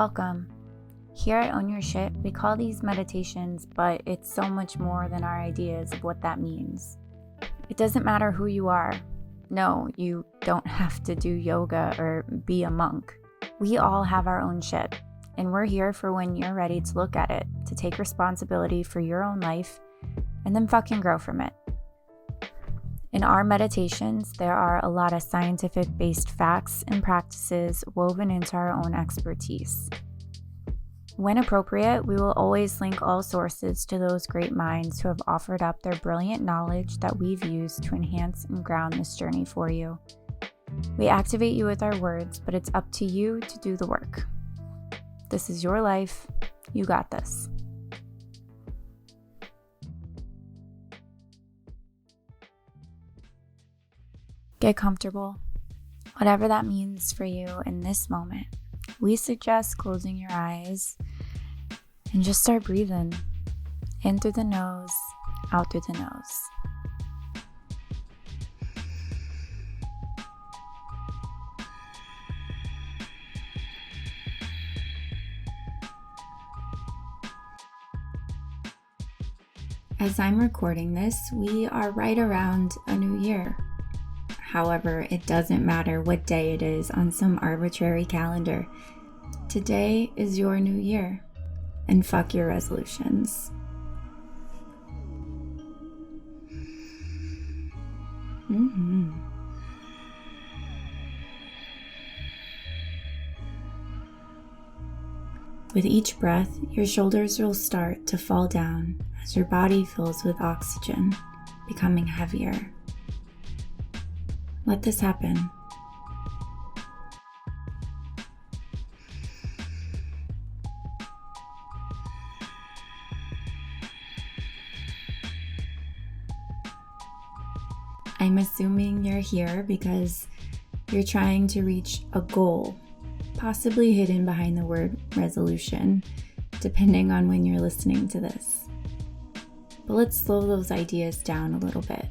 Welcome. Here at Own Your Shit, we call these meditations, but it's so much more than our ideas of what that means. It doesn't matter who you are. No, you don't have to do yoga or be a monk. We all have our own shit, and we're here for when you're ready to look at it, to take responsibility for your own life, and then fucking grow from it. In our meditations, there are a lot of scientific-based facts and practices woven into our own expertise. When appropriate, we will always link all sources to those great minds who have offered up their brilliant knowledge that we've used to enhance and ground this journey for you. We activate you with our words, but it's up to you to do the work. This is your life. You got this. Get comfortable, whatever that means for you in this moment. We suggest closing your eyes and just start breathing in through the nose, out through the nose. As I'm recording this, we are right around a new year. However, it doesn't matter what day it is on some arbitrary calendar. Today is your new year, and fuck your resolutions. With each breath, your shoulders will start to fall down as your body fills with oxygen, becoming heavier. Let this happen. I'm assuming you're here because you're trying to reach a goal, possibly hidden behind the word resolution, depending on when you're listening to this. But let's slow those ideas down a little bit.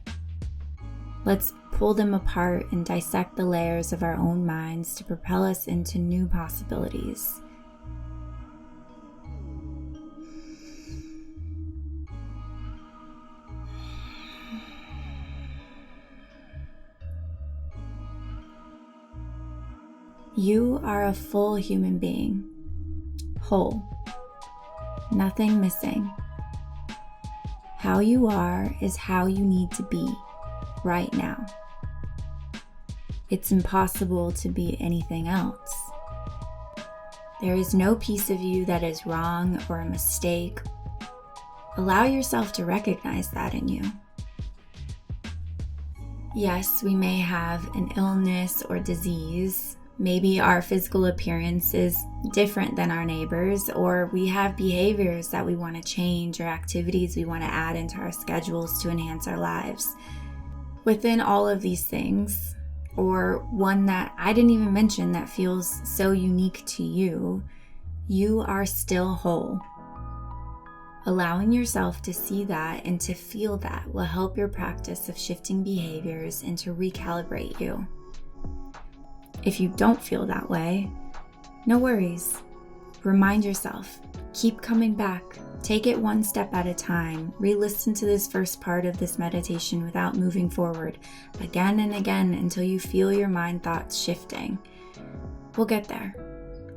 Let's pull them apart and dissect the layers of our own minds to propel us into new possibilities. You are a full human being, whole, nothing missing. How you are is how you need to be right now. It's impossible to be anything else. There is no piece of you that is wrong or a mistake. Allow yourself to recognize that in you. Yes, we may have an illness or disease. Maybe our physical appearance is different than our neighbors, or we have behaviors that we want to change or activities we want to add into our schedules to enhance our lives. Within all of these things, or one that I didn't even mention that feels so unique to you, you are still whole. Allowing yourself to see that and to feel that will help your practice of shifting behaviors and to recalibrate you. If you don't feel that way, no worries. Remind yourself, keep coming back. Take it one step at a time. Re-listen to this first part of this meditation without moving forward, again and again until you feel your mind thoughts shifting. We'll get there,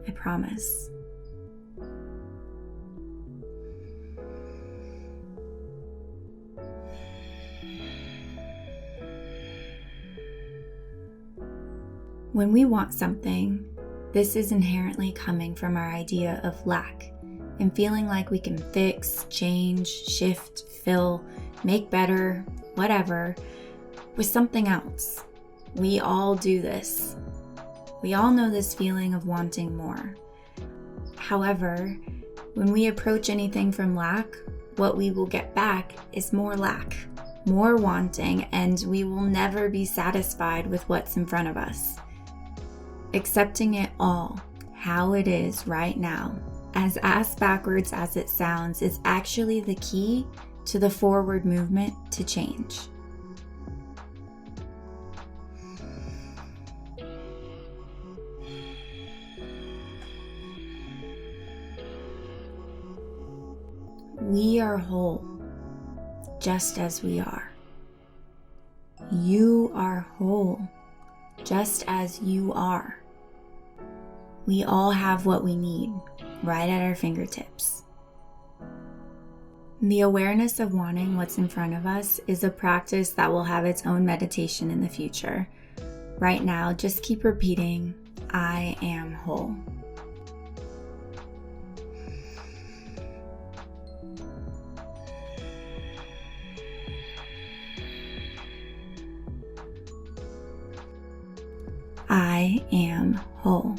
I promise. When we want something, this is inherently coming from our idea of lack and feeling like we can fix, change, shift, fill, make better, whatever, with something else. We all do this. We all know this feeling of wanting more. However, when we approach anything from lack, what we will get back is more lack, more wanting, and we will never be satisfied with what's in front of us. Accepting it all, how it is right now, as ass backwards as it sounds, is actually the key to the forward movement to change. We are whole, just as we are. You are whole, just as you are. We all have what we need, right at our fingertips. The awareness of wanting what's in front of us is a practice that will have its own meditation in the future. Right now, just keep repeating, I am whole. I am whole.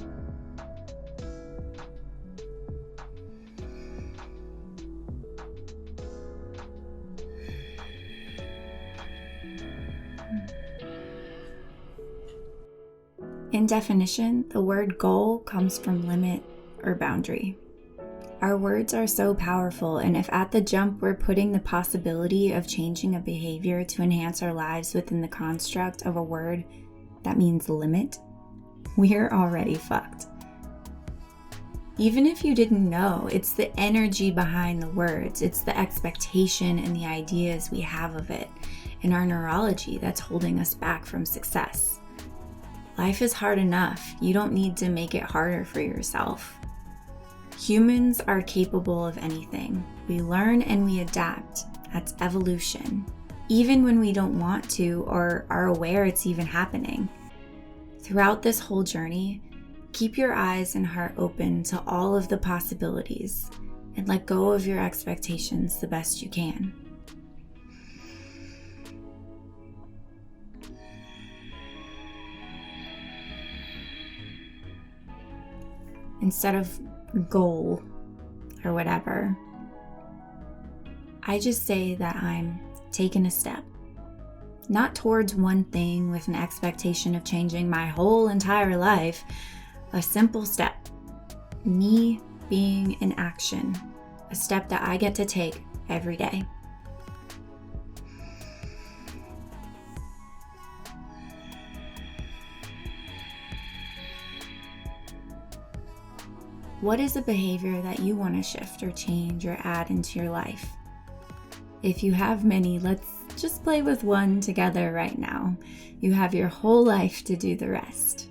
In definition, the word goal comes from limit or boundary. Our words are so powerful, and if at the jump we're putting the possibility of changing a behavior to enhance our lives within the construct of a word that means limit, we're already fucked. Even if you didn't know, it's the energy behind the words, it's the expectation and the ideas we have of it, and our neurology that's holding us back from success. Life is hard enough. You don't need to make it harder for yourself. Humans are capable of anything. We learn and we adapt. That's evolution. Even when we don't want to or are aware it's even happening. Throughout this whole journey, keep your eyes and heart open to all of the possibilities and let go of your expectations the best you can. Instead of goal or whatever, I just say that I'm taking a step. Not towards one thing with an expectation of changing my whole entire life. A simple step. Me being in action. A step that I get to take every day. What is a behavior that you want to shift or change or add into your life? If you have many, let's just play with one together right now. You have your whole life to do the rest.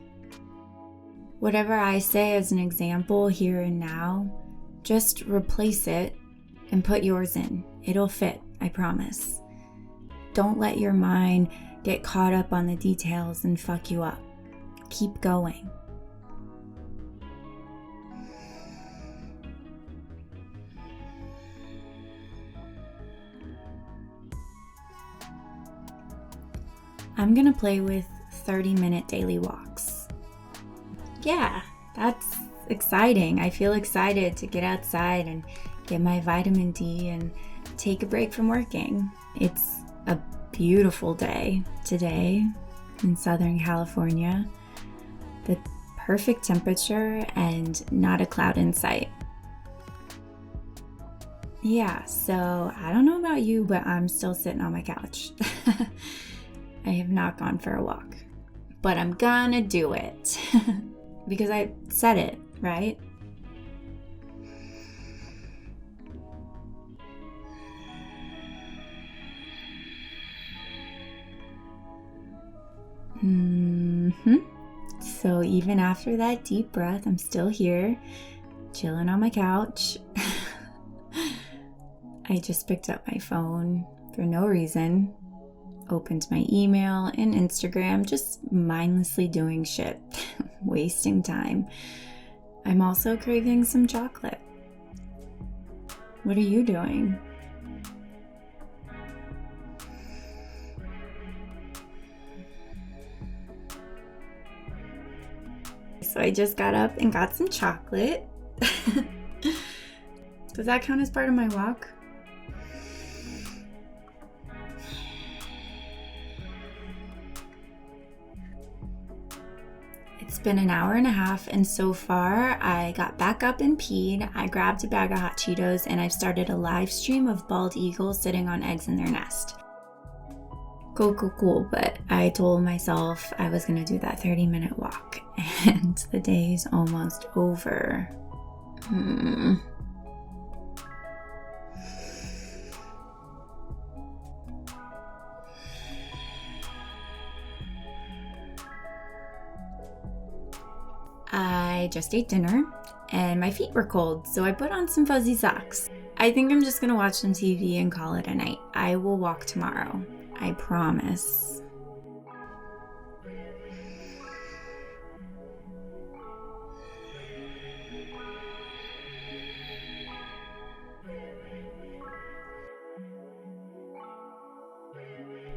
Whatever I say as an example here and now, just replace it and put yours in. It'll fit, I promise. Don't let your mind get caught up on the details and fuck you up. Keep going. I'm gonna play with 30-minute daily walks. Yeah, that's exciting. I feel excited to get outside and get my vitamin D and take a break from working. It's a beautiful day today in Southern California. The perfect temperature and not a cloud in sight. Yeah, so I don't know about you, but I'm still sitting on my couch. I have not gone for a walk, but I'm gonna do it because I said it, right? So even after that deep breath, I'm still here, chilling on my couch. I just picked up my phone for no reason. Opened my email and Instagram, just mindlessly doing shit, wasting time. I'm also craving some chocolate. What are you doing? So I just got up and got some chocolate. Does that count as part of my walk? It's been an hour and a half, and so far I got back up and peed, I grabbed a bag of hot Cheetos, and I've started a live stream of bald eagles sitting on eggs in their nest. Cool, but I told myself I was gonna do that 30-minute walk, and the day's almost over. I just ate dinner and my feet were cold, so I put on some fuzzy socks. I think I'm just gonna watch some TV and call it a night. I will walk tomorrow. I promise.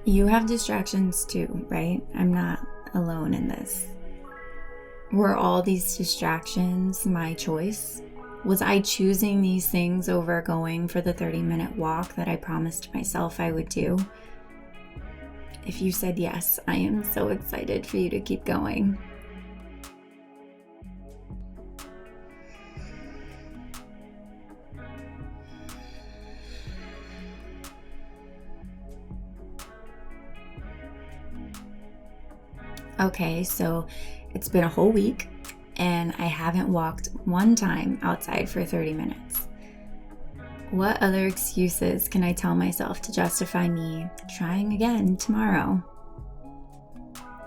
You have distractions too, right? I'm not alone in this. Were all these distractions my choice? Was I choosing these things over going for the 30-minute walk that I promised myself I would do? If you said yes, I am so excited for you to keep going. Okay, so it's been a whole week and I haven't walked one time outside for 30 minutes. What other excuses can I tell myself to justify me trying again tomorrow?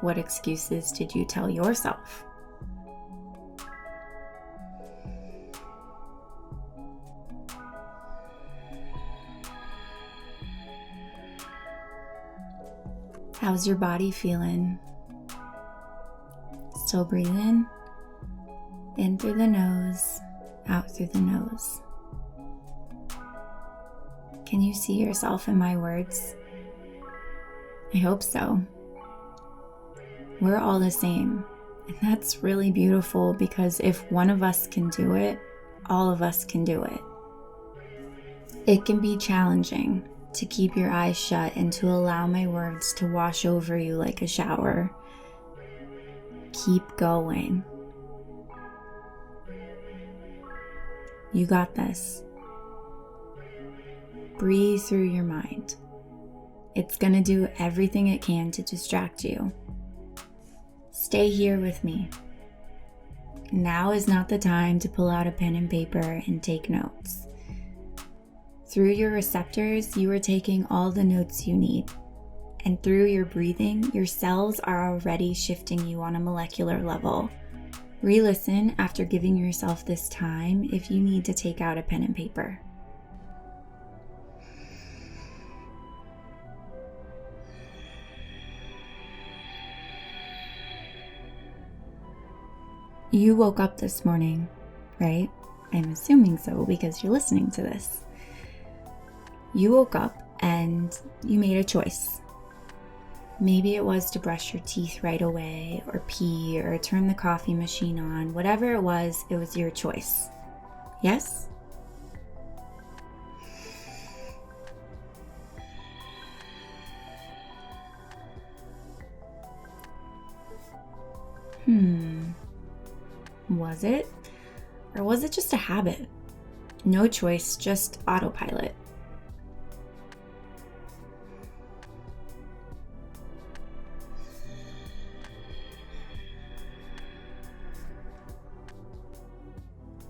What excuses did you tell yourself? How's your body feeling? Still breathing? In through the nose, out through the nose. Can you see yourself in my words? I hope so. We're all the same, and that's really beautiful because if one of us can do it, all of us can do it. It can be challenging to keep your eyes shut and to allow my words to wash over you like a shower. Keep going. You got this. Breathe through your mind. It's gonna do everything it can to distract you. Stay here with me. Now is not the time to pull out a pen and paper and take notes. Through your receptors, you are taking all the notes you need. And through your breathing, your cells are already shifting you on a molecular level. Re-listen after giving yourself this time if you need to take out a pen and paper. You woke up this morning, right? I'm assuming so because you're listening to this. You woke up and you made a choice. Maybe it was to brush your teeth right away, or pee, or turn the coffee machine on. Whatever it was your choice. Yes? Was it? Or was it just a habit? No choice, just autopilot.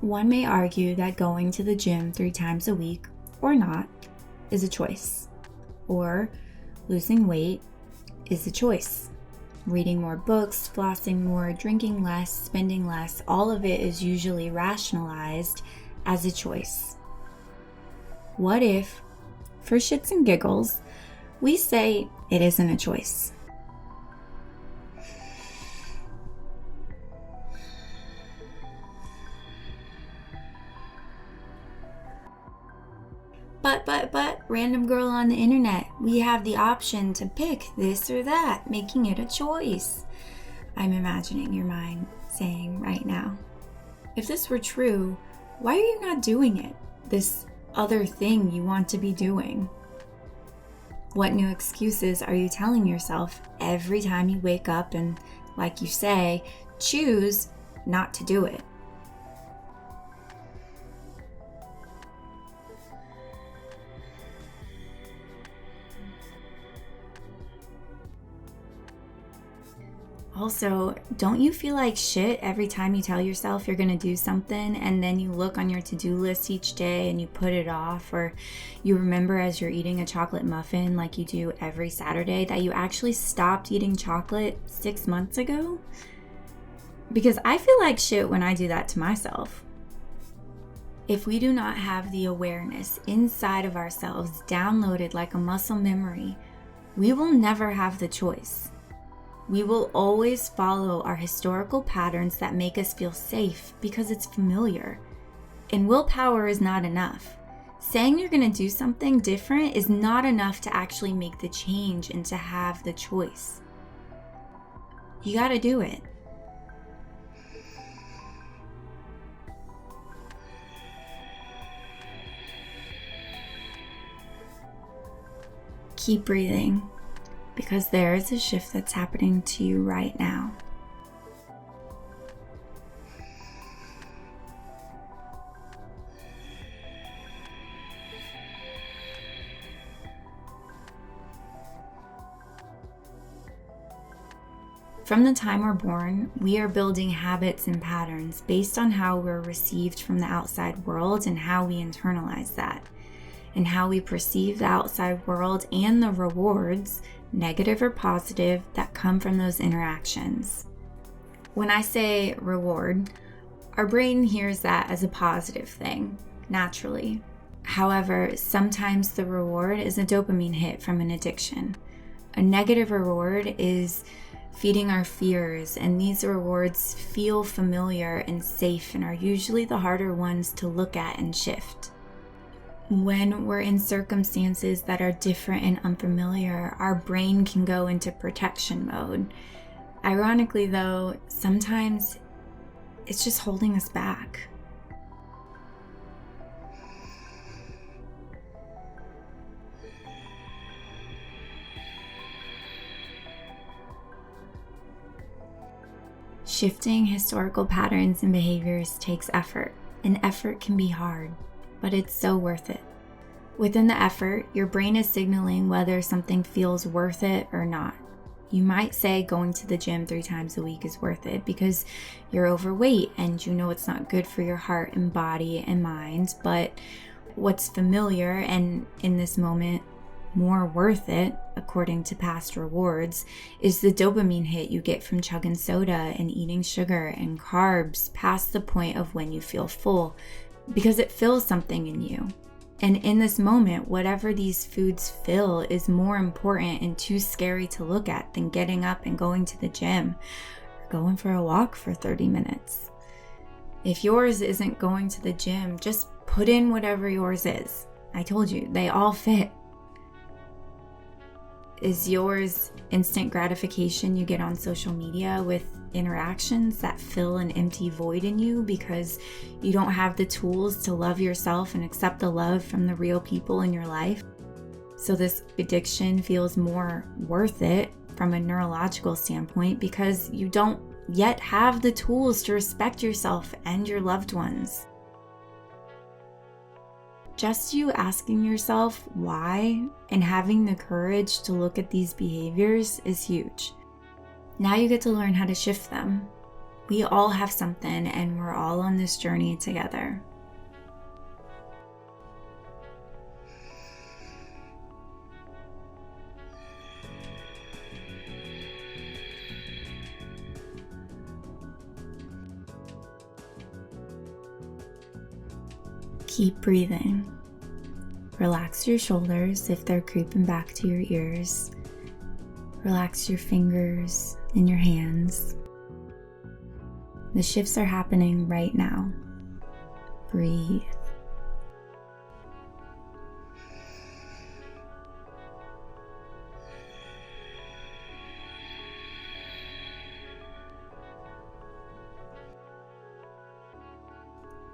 One may argue that going to the gym 3 times a week, or not, is a choice. Or losing weight is a choice. Reading more books, flossing more, drinking less, spending less, all of it is usually rationalized as a choice. What if, for shits and giggles, we say it isn't a choice? But, random girl on the internet, we have the option to pick this or that, making it a choice. I'm imagining your mind saying right now. If this were true, why are you not doing it? This other thing you want to be doing? What new excuses are you telling yourself every time you wake up and, like you say, choose not to do it? Also, don't you feel like shit every time you tell yourself you're gonna do something and then you look on your to-do list each day and you put it off, or you remember as you're eating a chocolate muffin like you do every Saturday that you actually stopped eating chocolate 6 months ago? Because I feel like shit when I do that to myself. If we do not have the awareness inside of ourselves downloaded like a muscle memory, we will never have the choice. We will always follow our historical patterns that make us feel safe because it's familiar. And willpower is not enough. Saying you're going to do something different is not enough to actually make the change and to have the choice. You got to do it. Keep breathing, because there is a shift that's happening to you right now. From the time we're born, we are building habits and patterns based on how we're received from the outside world and how we internalize that, and how we perceive the outside world and the rewards, negative or positive, that come from those interactions. When I say reward, our brain hears that as a positive thing, naturally. However, sometimes the reward is a dopamine hit from an addiction. A negative reward is feeding our fears, and these rewards feel familiar and safe and are usually the harder ones to look at and shift. When we're in circumstances that are different and unfamiliar, our brain can go into protection mode. Ironically though, sometimes it's just holding us back. Shifting historical patterns and behaviors takes effort, and effort can be hard, but it's so worth it. Within the effort, your brain is signaling whether something feels worth it or not. You might say going to the gym 3 times a week is worth it because you're overweight and you know it's not good for your heart and body and mind, but what's familiar and in this moment more worth it, according to past rewards, is the dopamine hit you get from chugging soda and eating sugar and carbs past the point of when you feel full, because it fills something in you. And in this moment, whatever these foods fill is more important and too scary to look at than getting up and going to the gym or going for a walk for 30 minutes. If yours isn't going to the gym, just put in whatever yours is. I told you, they all fit. Is yours instant gratification you get on social media with interactions that fill an empty void in you because you don't have the tools to love yourself and accept the love from the real people in your life? So this addiction feels more worth it from a neurological standpoint because you don't yet have the tools to respect yourself and your loved ones. Just you asking yourself why and having the courage to look at these behaviors is huge. Now you get to learn how to shift them. We all have something and we're all on this journey together. Keep breathing. Relax your shoulders if they're creeping back to your ears. Relax your fingers and your hands. The shifts are happening right now. Breathe.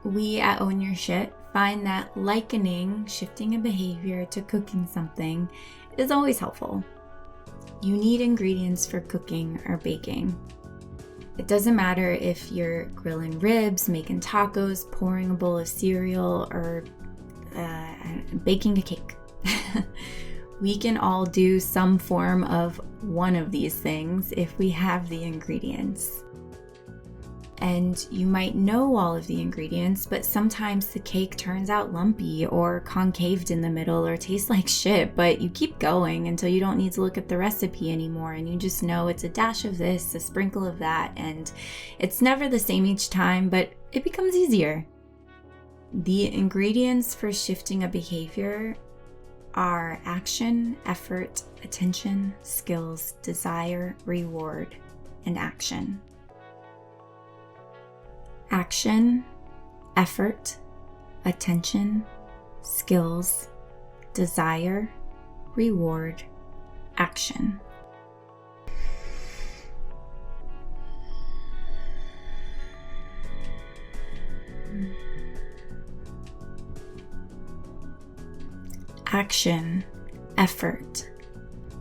We at Own Your Shit find that likening shifting a behavior to cooking something is always helpful. You need ingredients for cooking or baking. It doesn't matter if you're grilling ribs, making tacos, pouring a bowl of cereal, or baking a cake. We can all do some form of one of these things if we have the ingredients. And you might know all of the ingredients, but sometimes the cake turns out lumpy or concaved in the middle or tastes like shit, but you keep going until you don't need to look at the recipe anymore, and you just know it's a dash of this, a sprinkle of that, and it's never the same each time, but it becomes easier. The ingredients for shifting a behavior are action, effort, attention, skills, desire, reward, and action. Action, effort, attention, skills, desire, reward, action. Action, effort,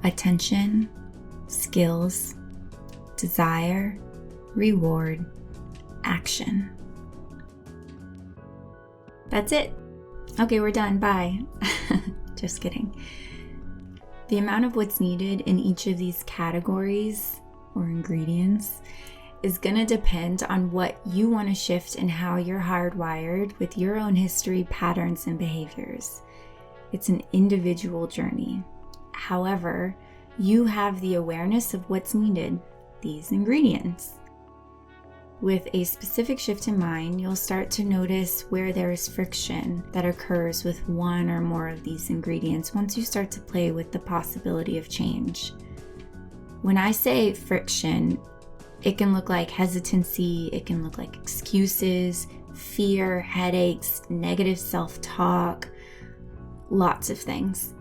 attention, skills, desire, reward, action. That's it. Okay, we're done. Bye. Just kidding. The amount of what's needed in each of these categories or ingredients is going to depend on what you want to shift and how you're hardwired with your own history, patterns, and behaviors. It's an individual journey. However, you have the awareness of what's needed, these ingredients. With a specific shift in mind, you'll start to notice where there is friction that occurs with one or more of these ingredients once you start to play with the possibility of change. When I say friction, it can look like hesitancy, it can look like excuses, fear, headaches, negative self-talk, lots of things.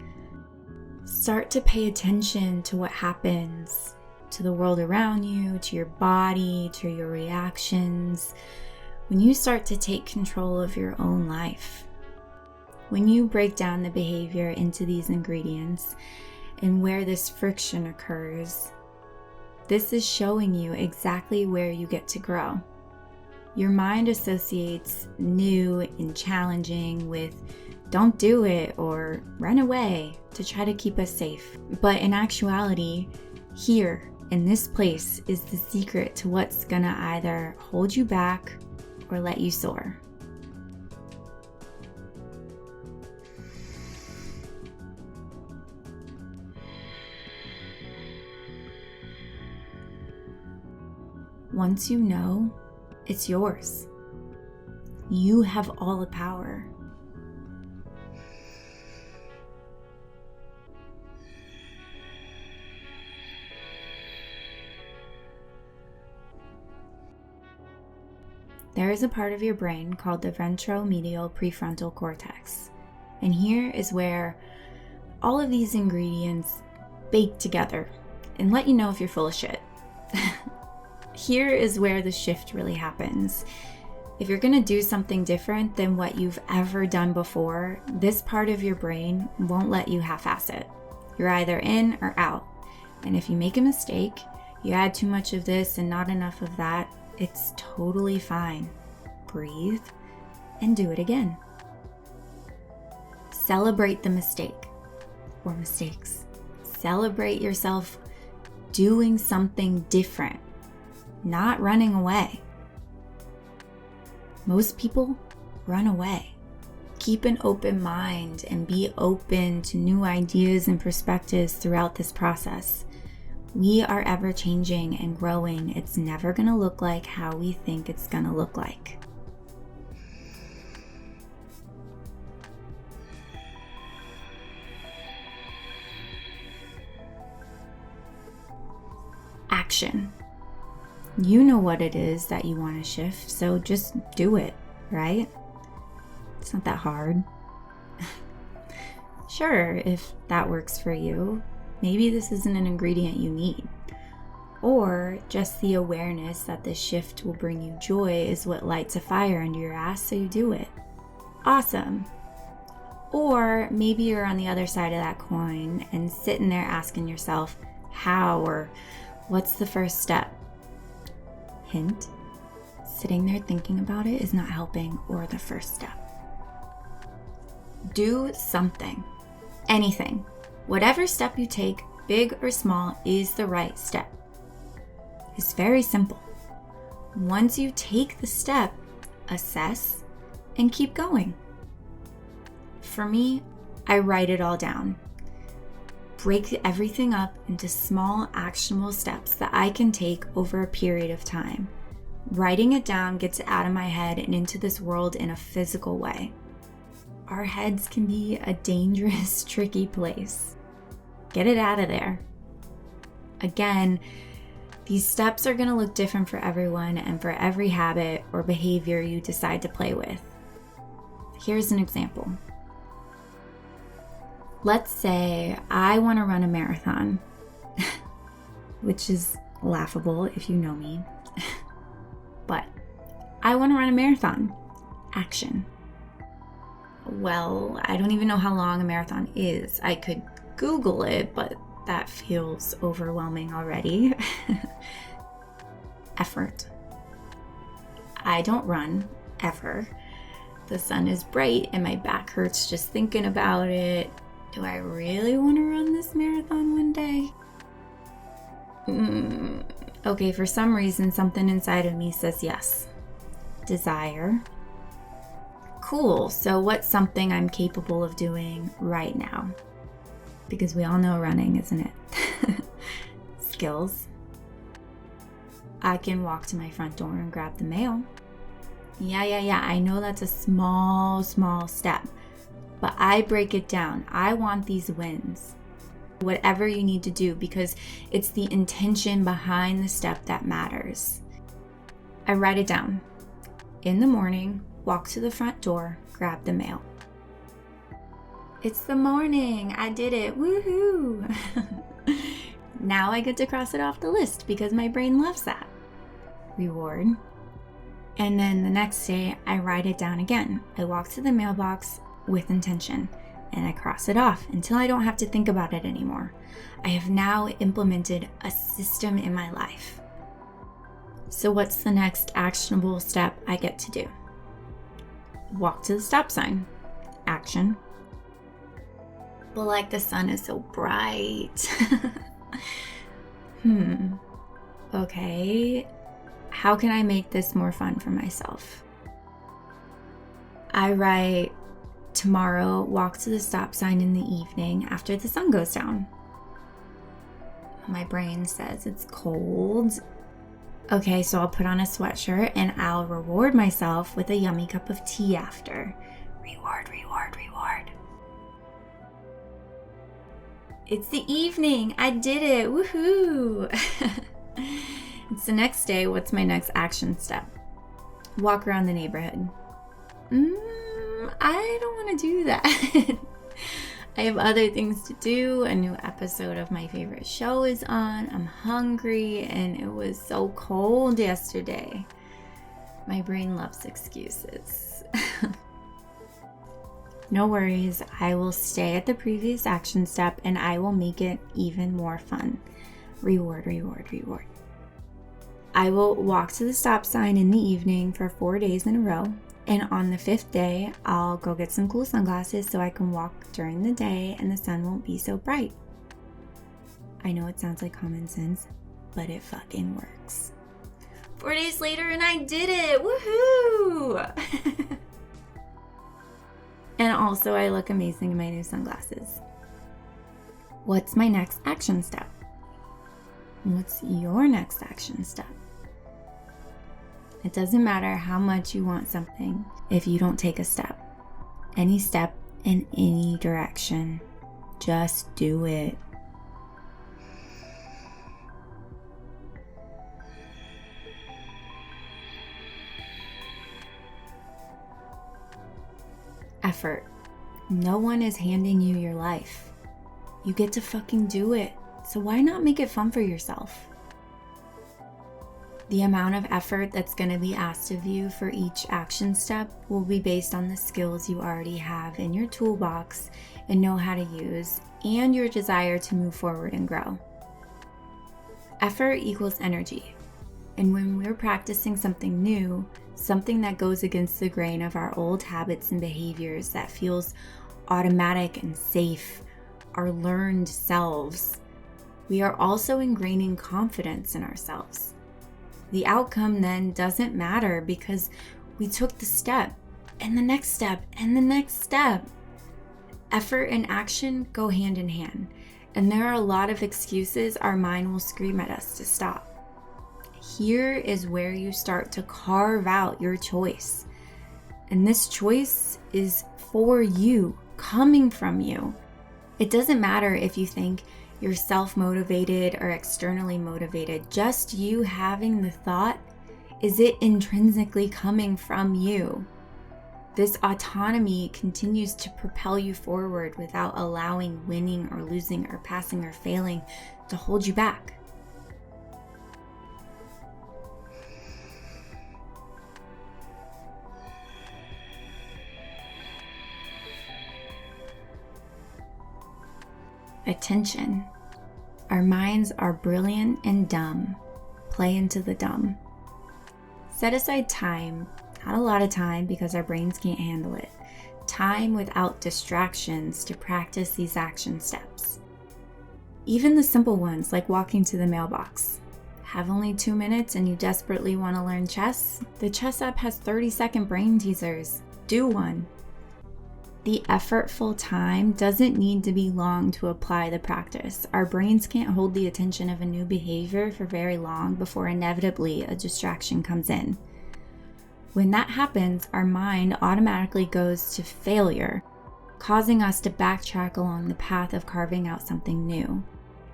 Start to pay attention to what happens to the world around you, to your body, to your reactions, when you start to take control of your own life. When you break down the behavior into these ingredients and where this friction occurs, this is showing you exactly where you get to grow. Your mind associates new and challenging with don't do it or run away to try to keep us safe. But in actuality, here in this place is the secret to what's gonna either hold you back or let you soar. Once you know, it's yours. You have all the power. There is a part of your brain called the ventromedial prefrontal cortex. And here is where all of these ingredients bake together and let you know if you're full of shit. Here is where the shift really happens. If you're going to do something different than what you've ever done before, this part of your brain won't let you half-ass it. You're either in or out. And if you make a mistake, you add too much of this and not enough of that, it's totally fine. Breathe and do it again. Celebrate the mistake or mistakes. Celebrate yourself doing something different, not running away. Most people run away. Keep an open mind and be open to new ideas and perspectives throughout this process. We are ever changing and growing. It's never going to look like how we think it's going to look like. Action. You know what it is that you want to shift, so just do it, right? It's not that hard. Sure, if that works for you. Maybe this isn't an ingredient you need. Or just the awareness that this shift will bring you joy is what lights a fire under your ass, so you do it. Awesome. Or maybe you're on the other side of that coin and sitting there asking yourself, how or what's the first step? Hint, sitting there thinking about it is not helping or the first step. Do something, anything. Whatever step you take, big or small, is the right step. It's very simple. Once you take the step, assess and keep going. For me, I write it all down. Break everything up into small, actionable steps that I can take over a period of time. Writing it down gets it out of my head and into this world in a physical way. Our heads can be a dangerous, tricky place. Get it out of there. Again, these steps are going to look different for everyone and for every habit or behavior you decide to play with. Here's an example. Let's say I want to run a marathon, which is laughable if you know me, but I want to run a marathon. Action. Well, I don't even know how long a marathon is. I could Google it, but that feels overwhelming already. Effort. I don't run, ever. The sun is bright and my back hurts just thinking about it. Do I really want to run this marathon one day? Okay, for some reason, something inside of me says yes. Desire. Cool, so what's something I'm capable of doing right now? Because we all know running, isn't it? Skills. I can walk to my front door and grab the mail. Yeah, I know that's a small step. But I break it down. I want these wins. Whatever you need to do, because it's the intention behind the step that matters. I write it down. In the morning, walk to the front door, grab the mail. It's the morning. I did it. Woohoo! Now I get to cross it off the list because my brain loves that. Reward. And then the next day, I write it down again. I walk to the mailbox with intention, and I cross it off until I don't have to think about it anymore. I have now implemented a system in my life. So what's the next actionable step I get to do? Walk to the stop sign. Action. But like the sun is so bright. Okay. How can I make this more fun for myself? I write, tomorrow, walk to the stop sign in the evening after the sun goes down. My brain says it's cold. Okay, so I'll put on a sweatshirt and I'll reward myself with a yummy cup of tea after. Reward. It's the evening. I did it. Woohoo! It's the next day. What's my next action step? Walk around the neighborhood. I don't want to do that. I have other things to do. A new episode of my favorite show is on. I'm hungry and it was so cold yesterday. My brain loves excuses. No worries. I will stay at the previous action step and I will make it even more fun. Reward. I will walk to the stop sign in the evening for 4 days in a row. And on the 5th day, I'll go get some cool sunglasses so I can walk during the day and the sun won't be so bright. I know it sounds like common sense, but it fucking works. 4 days later and I did it! Woohoo! And also I look amazing in my new sunglasses. What's my next action step? What's your next action step? It doesn't matter how much you want something if you don't take a step. Any step in any direction. Just do it. Effort. No one is handing you your life. You get to fucking do it. So why not make it fun for yourself? The amount of effort that's going to be asked of you for each action step will be based on the skills you already have in your toolbox and know how to use, and your desire to move forward and grow. Effort equals energy. And when we're practicing something new, something that goes against the grain of our old habits and behaviors that feels automatic and safe, our learned selves, we are also ingraining confidence in ourselves. The outcome then doesn't matter because we took the step and the next step and the next step. Effort and action go hand in hand, and there are a lot of excuses our mind will scream at us to stop. Here is where you start to carve out your choice. And this choice is for you, coming from you. It doesn't matter if you think you're self-motivated or externally motivated. Just you having the thought, is it intrinsically coming from you? This autonomy continues to propel you forward without allowing winning or losing or passing or failing to hold you back. Attention. Our minds are brilliant and dumb. Play into the dumb. Set aside time, not a lot of time because our brains can't handle it. Time without distractions to practice these action steps. Even the simple ones like walking to the mailbox. Have only 2 minutes and you desperately want to learn chess? The chess app has 30-second brain teasers. Do one. The effortful time doesn't need to be long to apply the practice. Our brains can't hold the attention of a new behavior for very long before inevitably a distraction comes in. When that happens, our mind automatically goes to failure, causing us to backtrack along the path of carving out something new.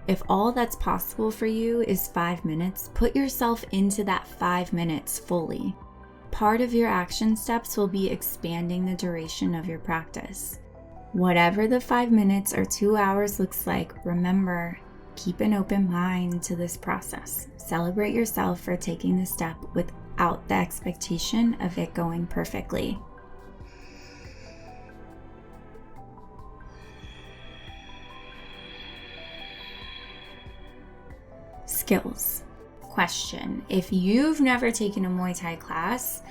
If all that's possible for you is 5 minutes, put yourself into that 5 minutes fully. Part of your action steps will be expanding the duration of your practice. Whatever the 5 minutes or 2 hours looks like, remember, keep an open mind to this process. Celebrate yourself for taking the step without the expectation of it going perfectly. Skills. Question: if you've never taken a Muay Thai class,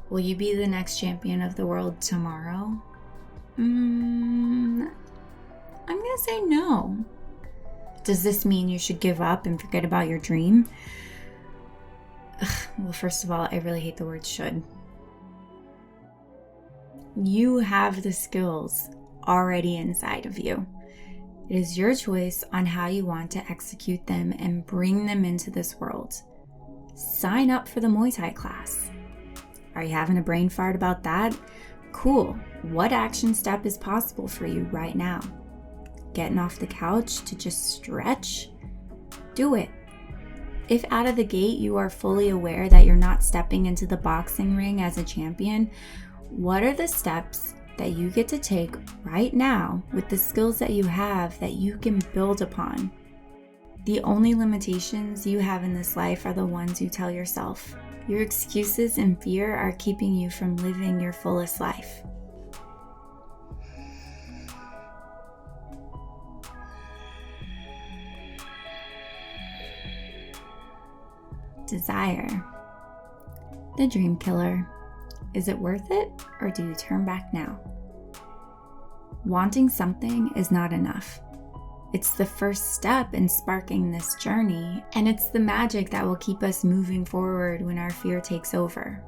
will you be the next champion of the world tomorrow? I'm gonna say no. Does this mean you should give up and forget about your dream? Well, first of all, I really hate the word should. You have the skills already inside of you. It is your choice on how you want to execute them and bring them into this world. Sign up for the Muay Thai class. Are you having a brain fart about that? Cool. What action step is possible for you right now? Getting off the couch to just stretch? Do it. If out of the gate you are fully aware that you're not stepping into the boxing ring as a champion, what are the steps that you get to take right now with the skills that you have that you can build upon? The only limitations you have in this life are the ones you tell yourself. Your excuses and fear are keeping you from living your fullest life. Desire. The dream killer. Is it worth it, or do you turn back now? Wanting something is not enough. It's the first step in sparking this journey, and it's the magic that will keep us moving forward when our fear takes over.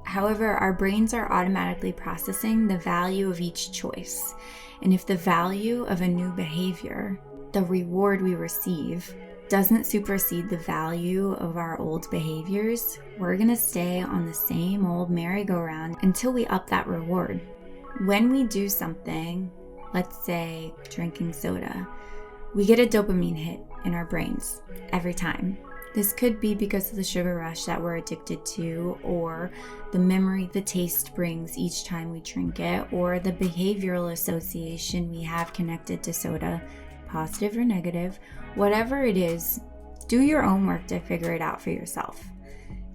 However, our brains are automatically processing the value of each choice, and if the value of a new behavior, the reward we receive, doesn't supersede the value of our old behaviors, we're gonna stay on the same old merry-go-round until we up that reward. When we do something, let's say drinking soda, we get a dopamine hit in our brains every time. This could be because of the sugar rush that we're addicted to, or the memory the taste brings each time we drink it, or the behavioral association we have connected to soda, positive or negative. Whatever it is, do your own work to figure it out for yourself.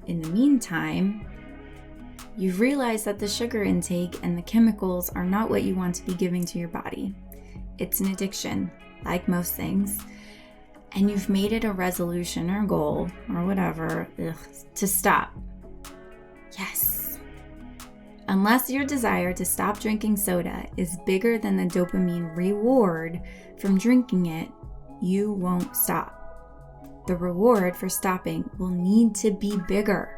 In the meantime, you've realized that the sugar intake and the chemicals are not what you want to be giving to your body. It's an addiction, like most things, and you've made it a resolution or goal or whatever to stop. Yes. Unless your desire to stop drinking soda is bigger than the dopamine reward from drinking it, you won't stop. the reward for stopping will need to be bigger.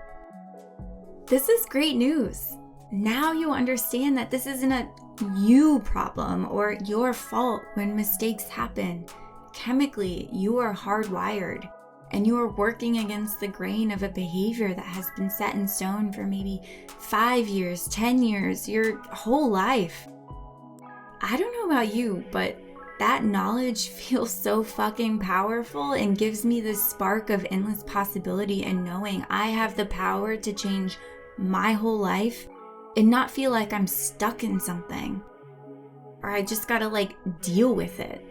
This is great news. Now you understand that this isn't a you problem or your fault when mistakes happen. Chemically, you are hardwired and you are working against the grain of a behavior that has been set in stone for maybe 5 years, 10 years, your whole life. I don't know about you, but that knowledge feels so fucking powerful and gives me this spark of endless possibility and knowing I have the power to change my whole life and not feel like I'm stuck in something or I just gotta deal with it.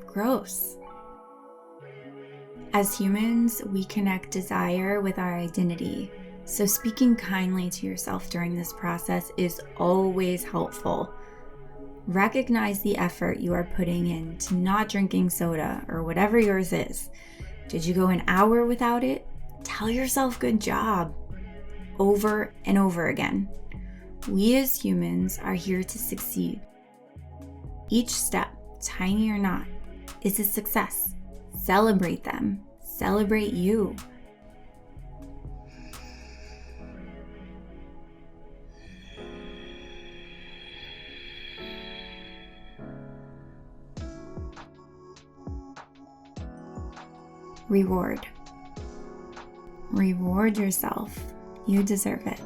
Gross. As humans, we connect desire with our identity. So speaking kindly to yourself during this process is always helpful. Recognize the effort you are putting into not drinking soda or whatever yours is. Did you go an hour without it? Tell yourself good job. Over and over again. We as humans are here to succeed. Each step, tiny or not, is a success. Celebrate them. Celebrate you. Reward. Reward yourself. You deserve it.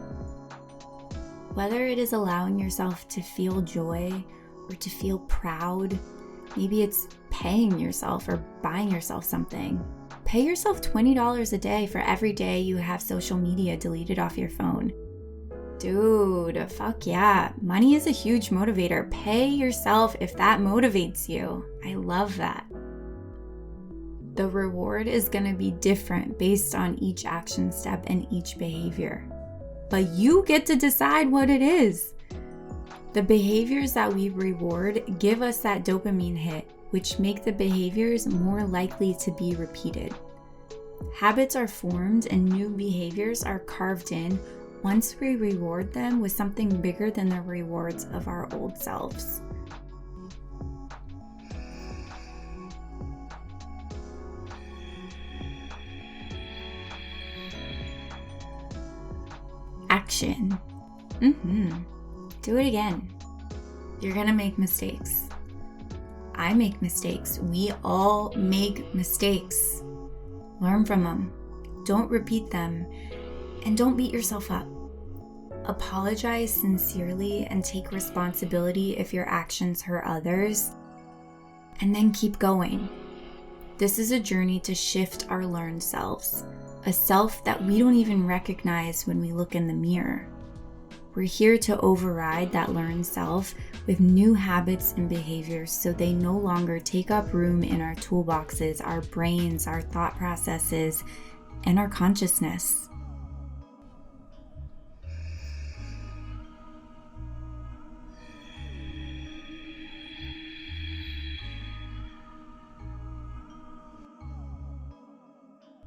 Whether it is allowing yourself to feel joy or to feel proud, maybe it's paying yourself or buying yourself something. Pay yourself $20 a day for every day you have social media deleted off your phone. Dude, fuck yeah. Money is a huge motivator. Pay yourself if that motivates you. I love that. The reward is going to be different based on each action step and each behavior. But you get to decide what it is. The behaviors that we reward give us that dopamine hit, which make the behaviors more likely to be repeated. Habits are formed and new behaviors are carved in once we reward them with something bigger than the rewards of our old selves. Action. Do it again. You're gonna make mistakes. I make mistakes. We all make mistakes. Learn from them. Don't repeat them. And don't beat yourself up. Apologize sincerely and take responsibility if your actions hurt others. And then keep going. This is a journey to shift our learned selves. A self that we don't even recognize when we look in the mirror. We're here to override that learned self with new habits and behaviors so they no longer take up room in our toolboxes, our brains, our thought processes, and our consciousness.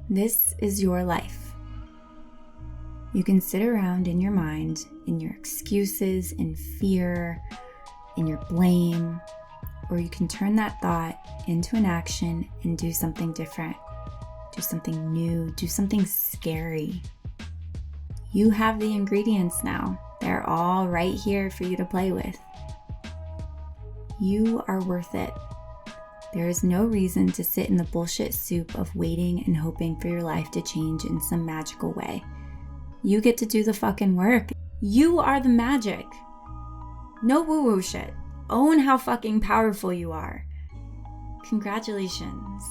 This is your life. You can sit around in your mind, in your excuses, in fear, in your blame, or you can turn that thought into an action and do something different. Do something new, do something scary. You have the ingredients now. They're all right here for you to play with. You are worth it. There is no reason to sit in the bullshit soup of waiting and hoping for your life to change in some magical way. You get to do the fucking work. You are the magic. No woo-woo shit. Own how fucking powerful you are. Congratulations.